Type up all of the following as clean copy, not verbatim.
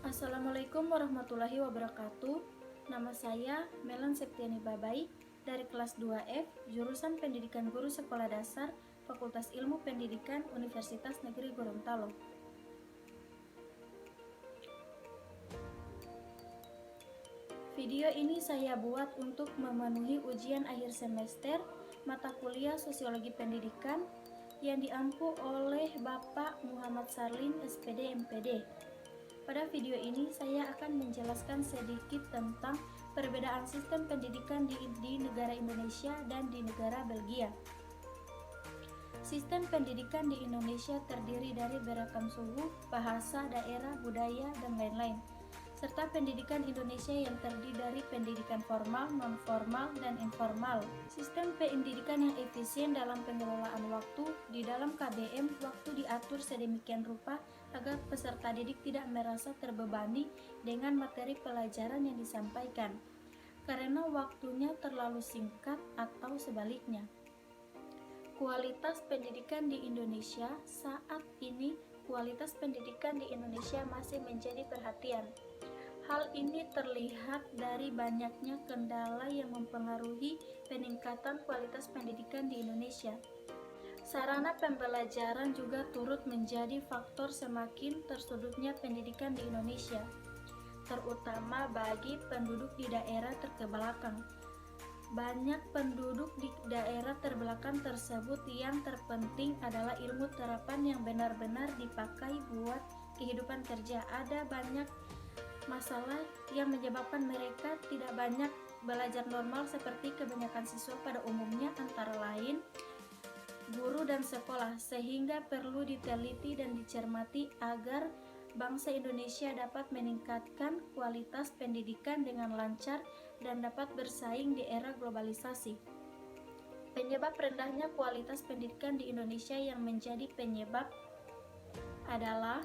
Assalamualaikum warahmatullahi wabarakatuh. Nama saya Melan Septiani Babai dari kelas 2F, jurusan Pendidikan Guru Sekolah Dasar, Fakultas Ilmu Pendidikan Universitas Negeri Gorontalo. Video ini saya buat untuk memenuhi ujian akhir semester mata kuliah Sosiologi Pendidikan yang diampu oleh Bapak Muhammad Sarlin, SPD MPD. Pada video ini saya akan menjelaskan sedikit tentang perbedaan sistem pendidikan di negara Indonesia dan di negara Belgia. Sistem pendidikan di Indonesia terdiri dari beragam suku, bahasa, daerah, budaya, dan lain-lain, serta pendidikan Indonesia yang terdiri dari pendidikan formal, non-formal, dan informal. Sistem pendidikan yang efisien dalam pengelolaan waktu. Di dalam KBM, waktu diatur sedemikian rupa agar peserta didik tidak merasa terbebani dengan materi pelajaran yang disampaikan, karena waktunya terlalu singkat atau sebaliknya. Kualitas pendidikan di Indonesia saat ini, kualitas pendidikan di Indonesia masih menjadi perhatian. Hal ini terlihat dari banyaknya kendala yang mempengaruhi peningkatan kualitas pendidikan di Indonesia. Sarana pembelajaran juga turut menjadi faktor semakin tersudutnya pendidikan di Indonesia, terutama bagi penduduk di daerah terbelakang. Banyak penduduk di daerah terbelakang tersebut yang terpenting adalah ilmu terapan yang benar-benar dipakai buat kehidupan kerja. Ada banyak masalah yang menyebabkan mereka tidak banyak belajar normal seperti kebanyakan siswa pada umumnya, antara lain guru dan sekolah, sehingga perlu diteliti dan dicermati agar bangsa Indonesia dapat meningkatkan kualitas pendidikan dengan lancar dan dapat bersaing di era globalisasi. Penyebab rendahnya kualitas pendidikan di Indonesia yang menjadi penyebab adalah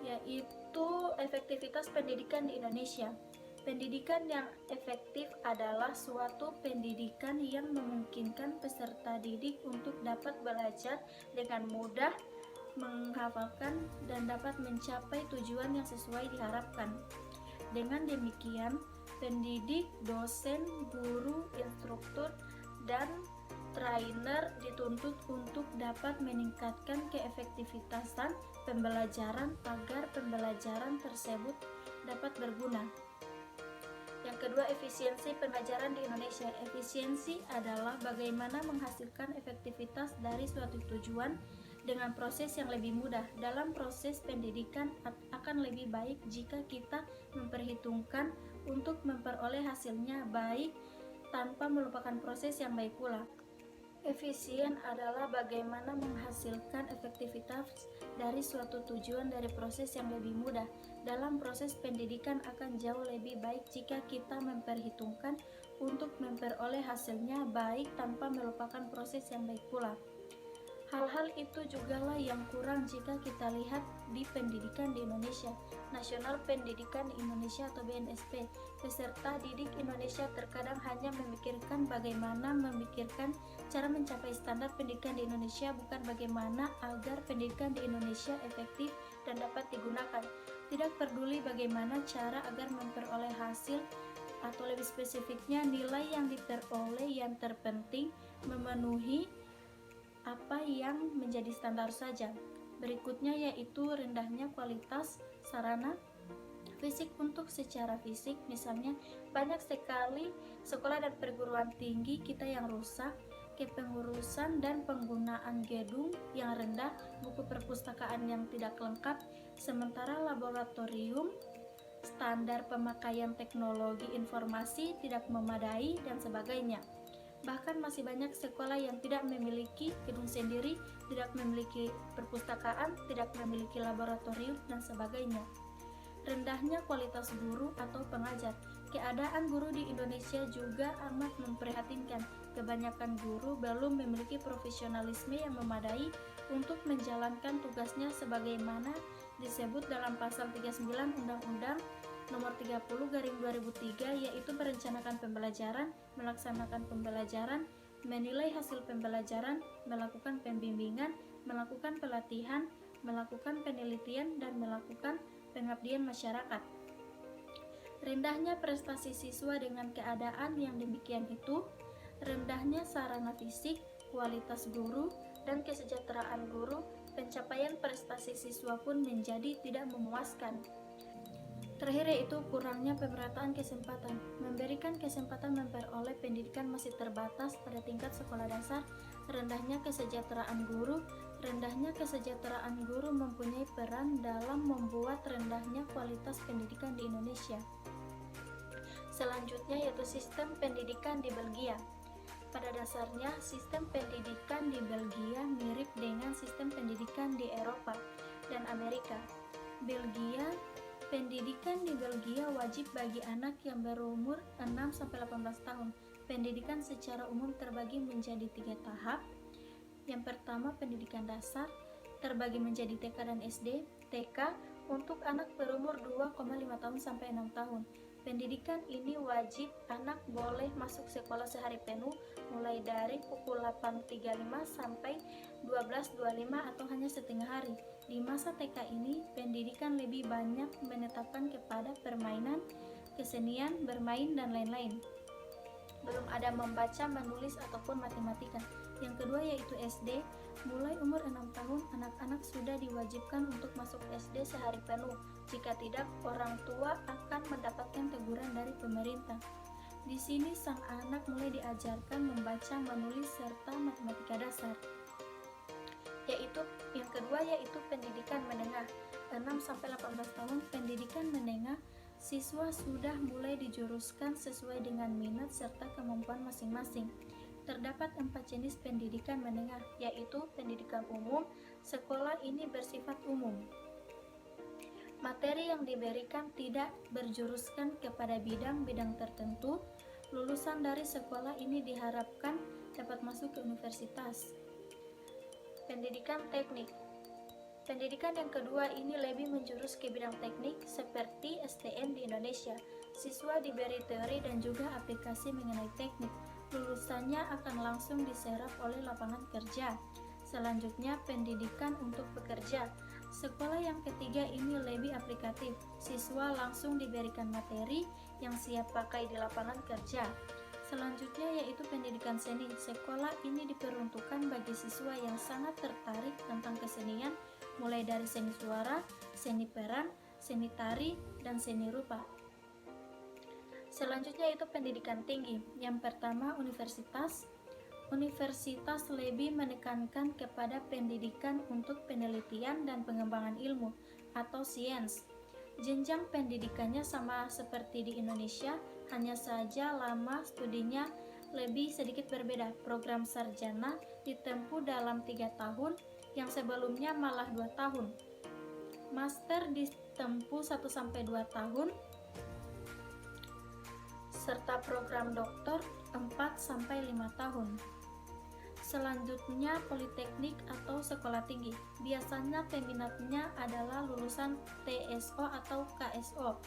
yaitu efektivitas pendidikan di Indonesia. Pendidikan yang efektif adalah suatu pendidikan yang memungkinkan peserta didik untuk dapat belajar dengan mudah, menghafalkan, dan dapat mencapai tujuan yang sesuai diharapkan. Dengan demikian, pendidik, dosen, guru, instruktur, dan trainer dituntut untuk dapat meningkatkan keefektivitasan pembelajaran agar pembelajaran tersebut dapat berguna. Yang kedua, efisiensi pembelajaran di Indonesia. Efisiensi adalah bagaimana menghasilkan efektivitas dari suatu tujuan dengan proses yang lebih mudah. Dalam proses pendidikan akan lebih baik jika kita memperhitungkan untuk memperoleh hasilnya baik tanpa melupakan proses yang baik pula. Efisien adalah bagaimana menghasilkan efektivitas dari suatu tujuan dari proses yang lebih mudah. Dalam proses pendidikan akan jauh lebih baik jika kita memperhitungkan untuk memperoleh hasilnya baik tanpa melupakan proses yang baik pula. Hal-hal itu jugalah yang kurang jika kita lihat di pendidikan di Indonesia. Nasional Pendidikan Indonesia atau BNSP. Peserta didik Indonesia terkadang hanya memikirkan bagaimana memikirkan cara mencapai standar pendidikan di Indonesia, bukan bagaimana agar pendidikan di Indonesia efektif dan dapat digunakan. Tidak peduli bagaimana cara agar memperoleh hasil, atau lebih spesifiknya nilai yang diperoleh, yang terpenting memenuhi apa yang menjadi standar saja. Berikutnya yaitu rendahnya kualitas sarana fisik. Untuk secara fisik, misalnya banyak sekali sekolah dan perguruan tinggi kita yang rusak, kepengurusan dan penggunaan gedung yang rendah, buku perpustakaan yang tidak lengkap, sementara laboratorium, standar pemakaian teknologi informasi tidak memadai, dan sebagainya. Bahkan masih banyak sekolah yang tidak memiliki gedung sendiri, tidak memiliki perpustakaan, tidak memiliki laboratorium, dan sebagainya. Rendahnya kualitas guru atau pengajar. Keadaan guru di Indonesia juga amat memprihatinkan. Kebanyakan guru belum memiliki profesionalisme yang memadai untuk menjalankan tugasnya sebagaimana disebut dalam pasal 39 Undang-Undang Nomor 30/2003, yaitu merencanakan pembelajaran, melaksanakan pembelajaran, menilai hasil pembelajaran, melakukan pembimbingan, melakukan pelatihan, melakukan penelitian, dan melakukan pengabdian masyarakat. Rendahnya prestasi siswa dengan keadaan yang demikian itu, rendahnya sarana fisik, kualitas guru, dan kesejahteraan guru, pencapaian prestasi siswa pun menjadi tidak memuaskan. Terakhir yaitu kurangnya pemerataan kesempatan. Memberikan kesempatan memperoleh pendidikan masih terbatas pada tingkat sekolah dasar, rendahnya kesejahteraan guru. Rendahnya kesejahteraan guru mempunyai peran dalam membuat rendahnya kualitas pendidikan di Indonesia. Selanjutnya yaitu sistem pendidikan di Belgia. Pada dasarnya, sistem pendidikan di Belgia mirip dengan sistem pendidikan di Eropa dan Amerika. Pendidikan di Belgia wajib bagi anak yang berumur 6-18 tahun. Pendidikan secara umum terbagi menjadi 3 tahap. Yang pertama, pendidikan dasar, terbagi menjadi TK dan SD. TK untuk anak berumur 2,5 tahun sampai 6 tahun. Pendidikan ini wajib anak boleh masuk sekolah sehari penuh, mulai dari pukul 8.35 sampai 12.25 atau hanya setengah hari. Di masa TK ini, pendidikan lebih banyak menetapkan kepada permainan, kesenian, bermain, dan lain-lain. Belum ada membaca, menulis, ataupun matematika. Yang kedua yaitu SD. Mulai umur 6 tahun, anak-anak sudah diwajibkan untuk masuk SD sehari penuh. Jika tidak, orang tua akan mendapatkan teguran dari pemerintah. Di sini sang anak mulai diajarkan membaca, menulis, serta matematika dasar. Yang kedua yaitu pendidikan menengah. 6-18 tahun, pendidikan menengah, siswa sudah mulai dijuruskan sesuai dengan minat serta kemampuan masing-masing. Terdapat 4 jenis pendidikan menengah, yaitu pendidikan umum. Sekolah ini bersifat umum. Materi yang diberikan tidak berjuruskan kepada bidang-bidang tertentu. Lulusan dari sekolah ini diharapkan dapat masuk ke universitas. Pendidikan teknik. Pendidikan yang kedua ini lebih menjurus ke bidang teknik seperti STM di Indonesia. Siswa diberi teori dan juga aplikasi mengenai teknik. Lulusannya akan langsung diserap oleh lapangan kerja. Selanjutnya, pendidikan untuk pekerja. Sekolah yang ketiga ini lebih aplikatif. Siswa langsung diberikan materi yang siap pakai di lapangan kerja. Selanjutnya yaitu pendidikan seni. Sekolah ini diperuntukkan bagi siswa yang sangat tertarik tentang kesenian, mulai dari seni suara, seni peran, seni tari, dan seni rupa. Selanjutnya yaitu pendidikan tinggi. Yang pertama, universitas. Universitas lebih menekankan kepada pendidikan untuk penelitian dan pengembangan ilmu atau sains. Jenjang pendidikannya sama seperti di Indonesia, hanya saja lama studinya lebih sedikit berbeda. Program sarjana ditempuh dalam 3 tahun, yang sebelumnya malah 2 tahun. Master ditempuh 1-2 tahun, serta program doktor 4-5 tahun. Selanjutnya, politeknik atau sekolah tinggi. Biasanya peminatnya adalah lulusan TSO atau KSO.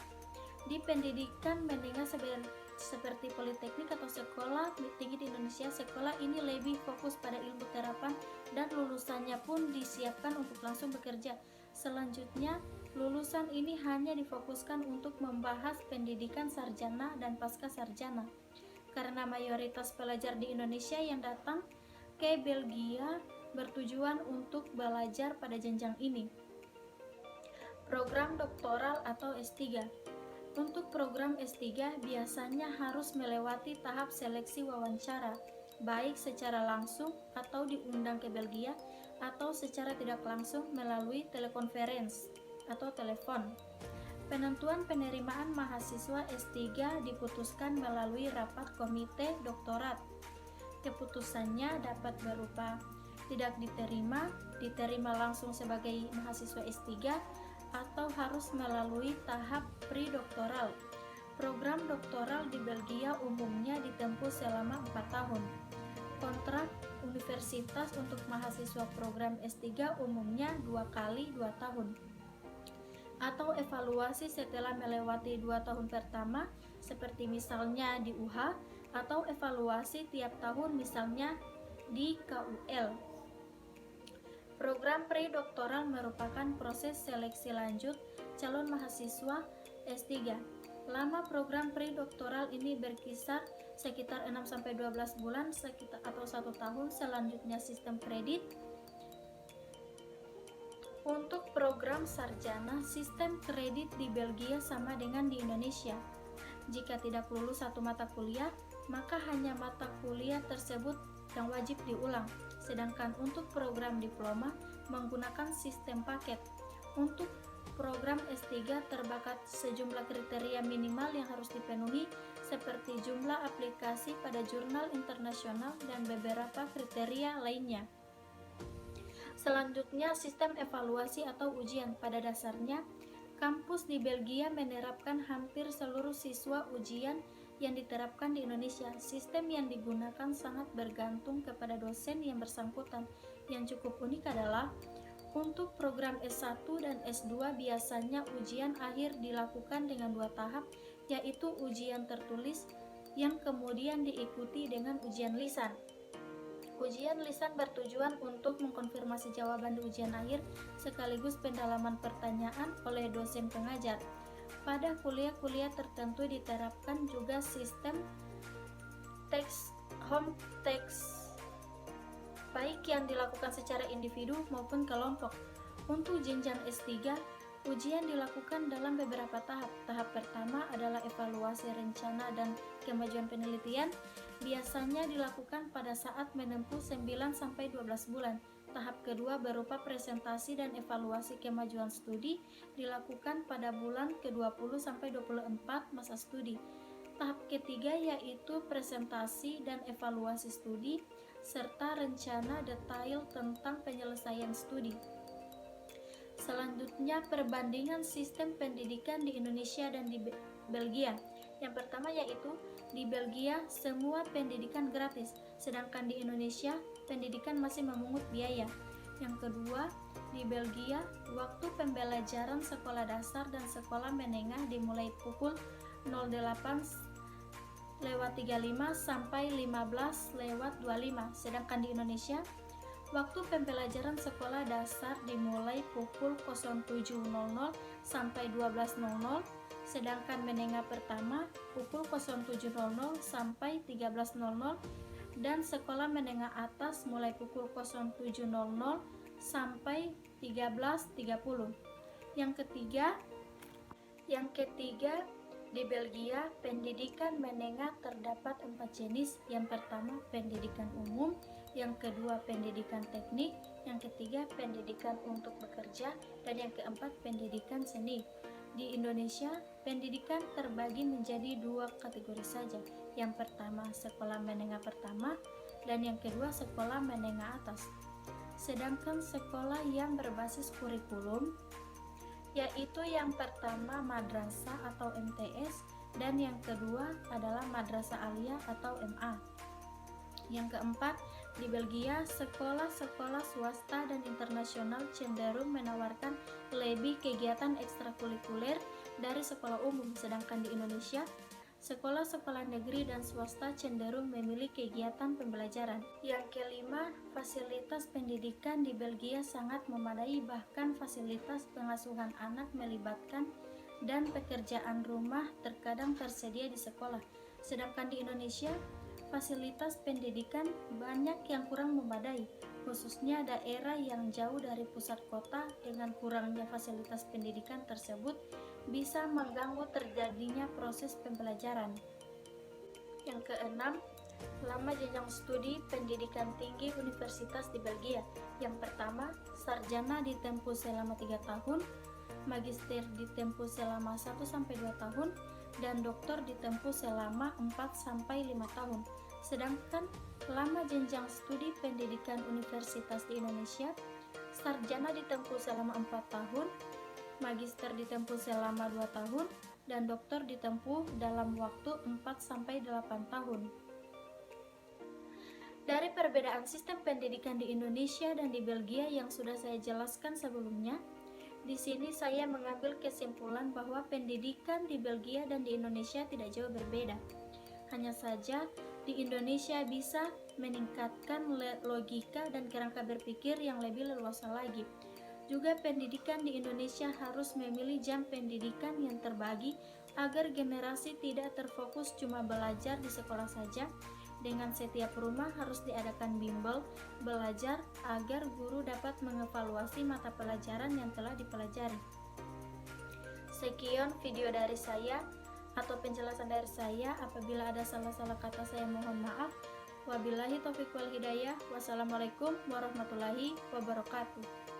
Di pendidikan menengah seperti politeknik atau sekolah tinggi di Indonesia, sekolah ini lebih fokus pada ilmu terapan dan lulusannya pun disiapkan untuk langsung bekerja. Selanjutnya, lulusan ini hanya difokuskan untuk membahas pendidikan sarjana dan pasca sarjana. Karena mayoritas pelajar di Indonesia yang datang ke Belgia bertujuan untuk belajar pada jenjang ini. Program doktoral atau S3. Untuk program S3 biasanya harus melewati tahap seleksi wawancara, baik secara langsung atau diundang ke Belgia, atau secara tidak langsung melalui telekonferensi atau telepon. Penentuan penerimaan mahasiswa S3 diputuskan melalui rapat komite doktorat. Keputusannya dapat berupa tidak diterima, diterima langsung sebagai mahasiswa S3, atau harus melalui tahap pre-doktoral. Program doktoral di Belgia umumnya ditempuh selama 4 tahun. Kontrak universitas untuk mahasiswa program S3 umumnya 2 kali 2 tahun. Atau evaluasi setelah melewati 2 tahun pertama, seperti misalnya di UH, atau evaluasi tiap tahun misalnya di KUL. Program pre-doktoral merupakan proses seleksi lanjut calon mahasiswa S3. Lama program pre-doktoral ini berkisar sekitar 6-12 bulan atau 1 tahun. Selanjutnya sistem kredit. Untuk program sarjana, sistem kredit di Belgia sama dengan di Indonesia. Jika tidak lulus satu mata kuliah, maka hanya mata kuliah tersebut yang wajib diulang. Sedangkan untuk program diploma menggunakan sistem paket. Untuk program S3 terdapat sejumlah kriteria minimal yang harus dipenuhi, seperti jumlah aplikasi pada jurnal internasional dan beberapa kriteria lainnya. Selanjutnya, sistem evaluasi atau ujian. Pada dasarnya, kampus di Belgia menerapkan hampir seluruh siswa ujian yang diterapkan di Indonesia. Sistem yang digunakan sangat bergantung kepada dosen yang bersangkutan. Yang cukup unik adalah untuk program S1 dan S2 biasanya ujian akhir dilakukan dengan 2 tahap, yaitu ujian tertulis yang kemudian diikuti dengan ujian lisan. Ujian lisan bertujuan untuk mengkonfirmasi jawaban di ujian akhir sekaligus pendalaman pertanyaan oleh dosen pengajar. Pada kuliah-kuliah tertentu diterapkan juga sistem home text, baik yang dilakukan secara individu maupun kelompok. Untuk jenjang S3, ujian dilakukan dalam beberapa tahap. Tahap pertama adalah evaluasi rencana dan kemajuan penelitian, biasanya dilakukan pada saat menempuh 9-12 bulan. Tahap kedua berupa presentasi dan evaluasi kemajuan studi, dilakukan pada bulan ke-20-24 masa studi. Tahap ketiga yaitu presentasi dan evaluasi studi, serta rencana detail tentang penyelesaian studi. Selanjutnya, perbandingan sistem pendidikan di Indonesia dan di Belgia. Yang pertama yaitu di Belgia semua pendidikan gratis, sedangkan di Indonesia pendidikan masih memungut biaya. Yang kedua, di Belgia waktu pembelajaran sekolah dasar dan sekolah menengah dimulai pukul 08.35 sampai 15.25, sedangkan di Indonesia waktu pembelajaran sekolah dasar dimulai pukul 07.00 sampai 12.00, sedangkan menengah pertama pukul 07.00 sampai 13.00, dan sekolah menengah atas mulai pukul 07.00 sampai 13.30. Yang ketiga, di Belgia pendidikan menengah terdapat 4 jenis. Yang pertama pendidikan umum, yang kedua pendidikan teknik, yang ketiga pendidikan untuk bekerja, dan yang keempat pendidikan seni. Di Indonesia, pendidikan terbagi menjadi 2 kategori saja. Yang pertama sekolah menengah pertama, dan yang kedua sekolah menengah atas. Sedangkan sekolah yang berbasis kurikulum yaitu yang pertama madrasah atau MTS, dan yang kedua adalah madrasah aliyah atau MA. Yang keempat, di Belgia sekolah-sekolah swasta dan internasional cenderung menawarkan lebih kegiatan ekstrakurikuler dari sekolah umum, sedangkan di Indonesia sekolah-sekolah negeri dan swasta cenderung memilih kegiatan pembelajaran. Yang kelima, fasilitas pendidikan di Belgia sangat memadai, bahkan fasilitas pengasuhan anak melibatkan dan pekerjaan rumah terkadang tersedia di sekolah. Sedangkan di Indonesia, fasilitas pendidikan banyak yang kurang memadai, khususnya daerah yang jauh dari pusat kota. Dengan kurangnya fasilitas pendidikan tersebut bisa mengganggu terjadinya proses pembelajaran. Yang keenam, lama jenjang studi pendidikan tinggi universitas di Belgia. Yang pertama, sarjana ditempuh selama 3 tahun, magister ditempuh selama 1-2 tahun, dan doktor ditempuh selama 4-5 tahun. Sedangkan lama jenjang studi pendidikan universitas di Indonesia, sarjana ditempuh selama 4 tahun, magister ditempuh selama 2 tahun, dan doktor ditempuh dalam waktu 4-8 tahun. Dari perbedaan sistem pendidikan di Indonesia dan di Belgia yang sudah saya jelaskan sebelumnya, di sini saya mengambil kesimpulan bahwa pendidikan di Belgia dan di Indonesia tidak jauh berbeda. Hanya saja di Indonesia bisa meningkatkan logika dan kerangka berpikir yang lebih leluasa lagi. Juga pendidikan di Indonesia harus memilih jam pendidikan yang terbagi agar generasi tidak terfokus cuma belajar di sekolah saja. Dengan setiap rumah harus diadakan bimbel belajar agar guru dapat mengevaluasi mata pelajaran yang telah dipelajari. Sekian video dari saya atau penjelasan dari saya. Apabila ada salah-salah kata saya mohon maaf. Wabillahi taufiq wal hidayah. Wassalamualaikum warahmatullahi wabarakatuh.